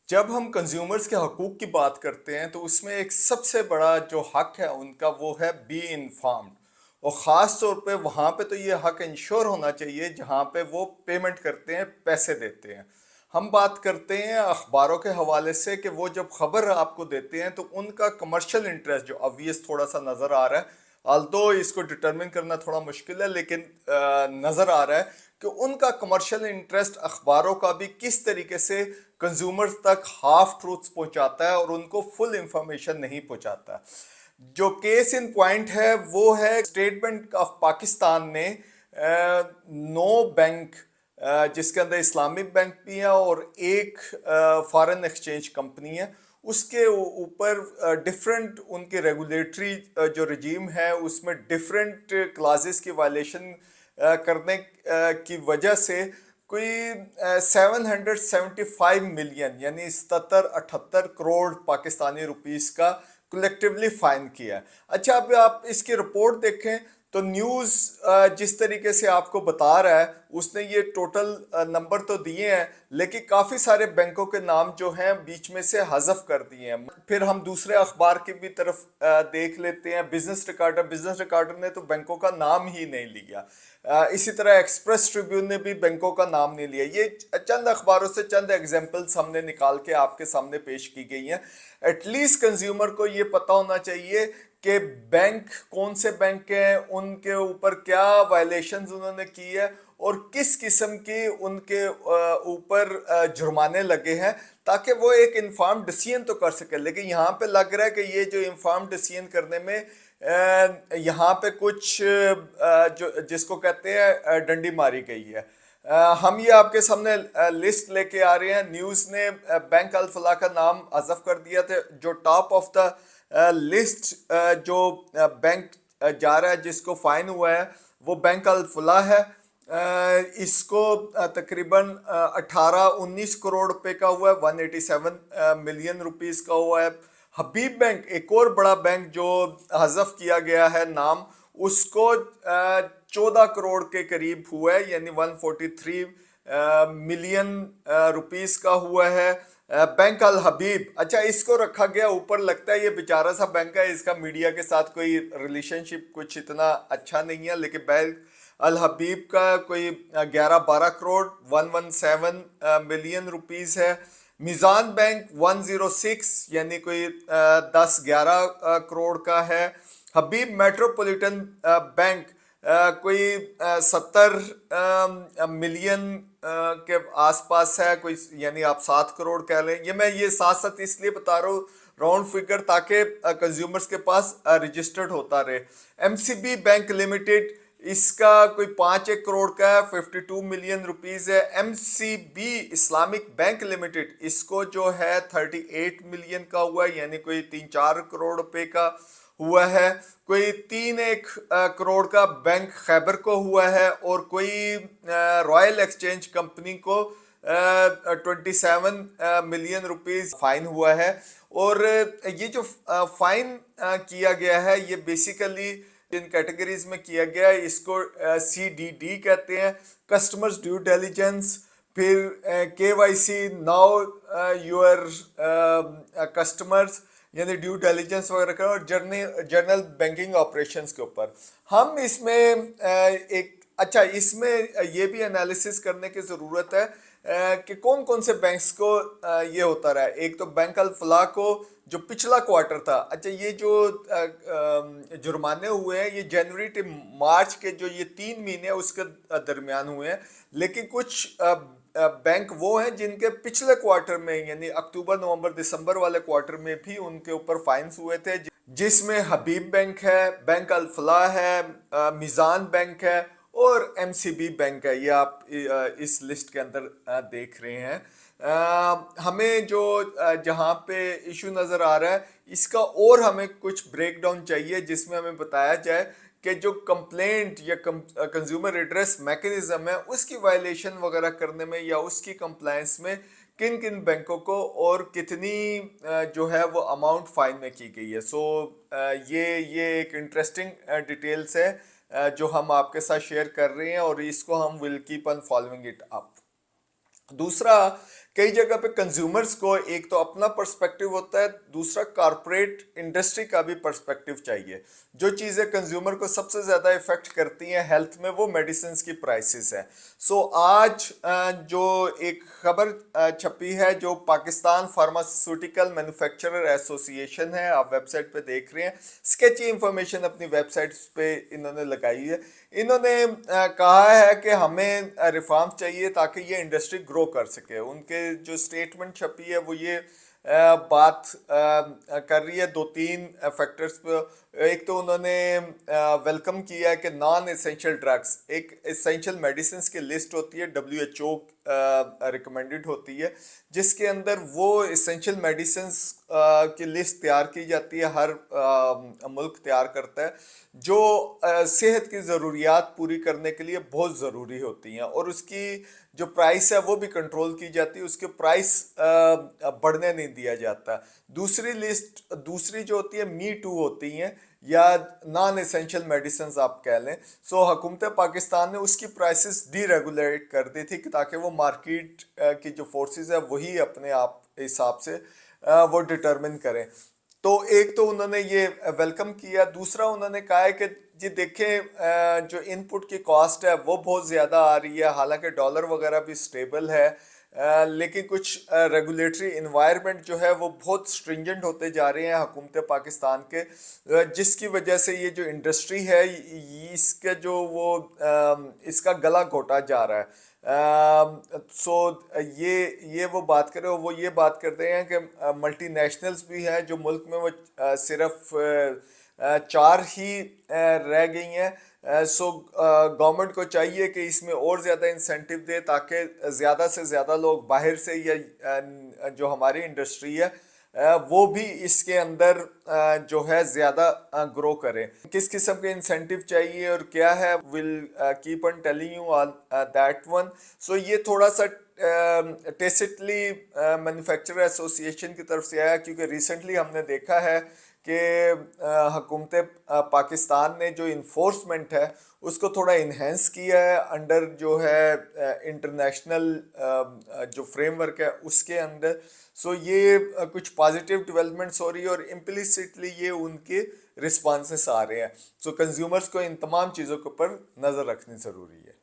जब हम कंज्यूमर्स के हकूक़ की बात करते हैं तो उसमें एक सबसे बड़ा जो हक है उनका वो है बी इन्फॉर्म्ड। और ख़ास तौर पे वहाँ पे तो ये हक इंश्योर होना चाहिए जहाँ पे वो पेमेंट करते हैं, पैसे देते हैं। हम बात करते हैं अखबारों के हवाले से कि वो जब खबर आपको देते हैं तो उनका कमर्शियल इंटरेस्ट जो ऑब्वियस थोड़ा सा नज़र आ रहा है, आल्दो इसको डिटरमिन करना थोड़ा मुश्किल है, लेकिन नज़र आ रहा है कि उनका कमर्शियल इंटरेस्ट अखबारों का भी किस तरीके से कंज्यूमर्स तक हाफ ट्रूथ्स पहुंचाता है और उनको फुल इंफॉर्मेशन नहीं पहुंचाता। जो केस इन पॉइंट है वो है स्टेट बैंक ऑफ पाकिस्तान ने नो बैंक, जिसके अंदर इस्लामिक बैंक भी है और एक फॉरेन एक्सचेंज कंपनी है, उसके ऊपर डिफरेंट उनके रेगुलेटरी जो रजीम है उसमें डिफरेंट क्लासेस की वायलेशन करने की वजह से कोई 775 मिलियन यानी 77-78 करोड़ पाकिस्तानी रुपीस का कलेक्टिवली फाइन किया है। अच्छा, अब आप इसकी रिपोर्ट देखें तो न्यूज़ जिस तरीके से आपको बता रहा है उसने ये टोटल नंबर तो दिए हैं, लेकिन काफ़ी सारे बैंकों के नाम जो हैं बीच में से हज़फ कर दिए हैं। फिर हम दूसरे अखबार की भी तरफ देख लेते हैं। बिजनेस रिकॉर्डर ने तो बैंकों का नाम ही नहीं लिया। इसी तरह एक्सप्रेस ट्रिब्यून ने भी बैंकों का नाम नहीं लिया। ये चंद अखबारों से चंद एग्जांपल्स हमने निकाल के आपके सामने पेश की गई हैं। एटलीस्ट कंज्यूमर को ये पता होना चाहिए कि बैंक कौन से बैंक हैं, उनके ऊपर क्या वायलेशंस उन्होंने की है और किस किस्म की उनके ऊपर जुर्माने लगे हैं, ताकि वो एक इन्फॉर्म डिसीजन तो कर सके। लेकिन यहाँ पे लग रहा है कि ये जो इन्फॉर्म डिसीजन करने में यहाँ पे कुछ जो जिसको कहते हैं डंडी मारी गई है। हम ये आपके सामने लिस्ट लेके आ रहे हैं। न्यूज़ ने बैंक अल फलाह का नाम हज़फ कर दिया था। जो टॉप ऑफ द लिस्ट जो बैंक जा रहा है जिसको फाइन हुआ है वो बैंक अल फलाह है। इसको तकरीबन 18-19 करोड़ रुपए का हुआ है, 187 मिलियन रुपीस का हुआ है। हबीब बैंक एक और बड़ा बैंक जो हज़फ किया गया है नाम, उसको 14 करोड़ के करीब हुआ है, यानी 143 मिलियन रुपीस का हुआ है। बैंक अल हबीब, अच्छा इसको रखा गया ऊपर, लगता है ये बेचारा सा बैंक है, इसका मीडिया के साथ कोई रिलेशनशिप कुछ इतना अच्छा नहीं है, लेकिन बैंक अल हबीब का कोई 11-12 करोड़ 117 मिलियन रुपीस है। मिजान बैंक 106 यानी कोई 10-11 करोड़ का है। हबीब मेट्रोपॉलिटन बैंक कोई 70 मिलियन के आसपास है, कोई यानी आप 7 करोड़ कह लें। मैं ये साथ साथ इसलिए बता रहा हूँ राउंड फिगर, ताकि कंज्यूमर्स के पास रजिस्टर्ड होता रहे। एमसीबी बैंक लिमिटेड, इसका कोई 5-1 करोड़ का है, 52 मिलियन रुपीस है। एमसीबी इस्लामिक बैंक लिमिटेड, इसको जो है 38 मिलियन का हुआ है, यानी कोई 3-4 करोड़ रुपए का हुआ है। कोई 3-1 करोड़ का बैंक खैबर को हुआ है और कोई रॉयल एक्सचेंज कंपनी को 27 मिलियन रुपीस फाइन हुआ है। और ये जो फाइन किया गया है ये बेसिकली इन कैटेगरीज में किया गया है। इसको CDD कहते हैं, कस्टमर्स ड्यू डिलिजेंस, फिर KYC नाउ यूर कस्टमर्स यानी ड्यू डिलिजेंस वगैरह का, और जर्नल बैंकिंग ऑपरेशंस के ऊपर हम इसमें एक अच्छा इसमें ये भी एनालिसिस करने की ज़रूरत है कि कौन कौन से बैंक्स को ये होता रहा है। एक तो बैंक अल फलाह को जो पिछला क्वार्टर था, अच्छा ये जो जुर्माने हुए हैं ये जनवरी से मार्च के जो ये 3 महीने उसके दरमियान हुए हैं, लेकिन कुछ बैंक वो हैं जिनके पिछले क्वार्टर में यानी अक्टूबर नवंबर दिसंबर वाले क्वार्टर में भी उनके ऊपर फाइन्स हुए थे, जिसमें हबीब बैंक है, बैंक अल फलाह है, मिजान बैंक है और एमसीबी बैंक है। ये आप इस लिस्ट के अंदर देख रहे हैं। हमें जो जहाँ पे इशू नज़र आ रहा है इसका और हमें कुछ ब्रेक डाउन चाहिए, जिसमें हमें बताया जाए कि जो कंप्लेंट या कंज्यूमर रिड्रेस मैकेनिज्म है उसकी वायलेशन वगैरह करने में या उसकी कंप्लायंस में किन किन बैंकों को और कितनी जो है वो अमाउंट फाइन में की गई है। ये एक इंटरेस्टिंग डिटेल्स है जो हम आपके साथ शेयर कर रहे हैं और इसको हम will keep on following it up. दूसरा कई जगह पे कंज्यूमर्स को एक तो अपना पर्सपेक्टिव होता है, दूसरा कॉरपोरेट इंडस्ट्री का भी पर्सपेक्टिव चाहिए। जो चीज़ें कंज्यूमर को सबसे ज़्यादा इफेक्ट करती हैं हेल्थ में, वो मेडिसिन की प्राइसेस है। सो आज जो एक खबर छपी है, जो पाकिस्तान फार्मास्यूटिकल मैन्युफैक्चरर एसोसिएशन है, आप वेबसाइट पे देख रहे हैं, स्केची इंफॉर्मेशन अपनी वेबसाइट पे इन्होंने लगाई है। इन्होंने कहा है कि हमें रिफॉर्म चाहिए ताकि ये इंडस्ट्री ग्रो कर सके। उनके जो स्टेटमेंट छपी है वो ये बात कर रही है दो तीन फैक्टर्स पे। एक तो उन्होंने वेलकम किया है कि नॉन एसेंशियल ड्रग्स, एक एसेंशियल मेडिसिन की लिस्ट होती है, WHO रिकमेंडेड होती है, जिसके अंदर वो एसेंशियल मेडिसिन की लिस्ट तैयार की जाती है, हर मुल्क तैयार करता है, जो सेहत की ज़रूरियात पूरी करने के लिए बहुत ज़रूरी होती हैं, और उसकी जो प्राइस है वो भी कंट्रोल की जाती है, उसके प्राइस बढ़ने नहीं दिया जाता। दूसरी लिस्ट, दूसरी जो होती है मी टू होती हैं, या नॉन एसेंशियल मेडिसिन आप कह लें। सो हुकूमत पाकिस्तान ने उसकी प्राइसेस डीरेगुलेट कर दी थी ताकि वो मार्केट की जो फोर्सेस है वही अपने आप हिसाब से वो डिटरमिन करें। तो एक तो उन्होंने ये वेलकम किया। दूसरा उन्होंने कहा है कि जी देखें, जो इनपुट की कॉस्ट है वो बहुत ज़्यादा आ रही है, हालांकि डॉलर वगैरह भी स्टेबल है, लेकिन कुछ रेगुलेटरी इन्वायरमेंट जो है वो बहुत स्ट्रिंजेंट होते जा रहे हैं हुकूमत पाकिस्तान के, जिसकी वजह से ये जो इंडस्ट्री है इसके जो वो इसका गला घोटा जा रहा है। सो ये वो बात करें, वो ये बात करते हैं कि मल्टी नेशनल्स भी हैं जो मुल्क में वो सिर्फ चार ही रह गई हैं। सो गवर्नमेंट को चाहिए कि इसमें और ज़्यादा इंसेंटिव दे ताकि ज़्यादा से ज़्यादा लोग बाहर से, या जो हमारी इंडस्ट्री है वो भी इसके अंदर जो है ज़्यादा ग्रो करें। किस किस्म के इंसेंटिव चाहिए और क्या है, will keep on telling you on that one. So ये थोड़ा सा टेसिटली मैन्युफैक्चरर एसोसिएशन की तरफ से आया, क्योंकि रिसेंटली हमने देखा है कि हुकूमत पाकिस्तान ने जो इन्फोर्समेंट है उसको थोड़ा इन्हेंस किया है अंडर जो है इंटरनेशनल जो फ्रेमवर्क है उसके अंदर। सो ये कुछ पॉजिटिव डेवलपमेंट्स हो रही है, और इम्प्लिसिटली ये उनके रिस्पॉन्सेस आ रहे हैं। सो कंज्यूमर्स को इन तमाम चीज़ों के ऊपर नज़र रखनी ज़रूरी है।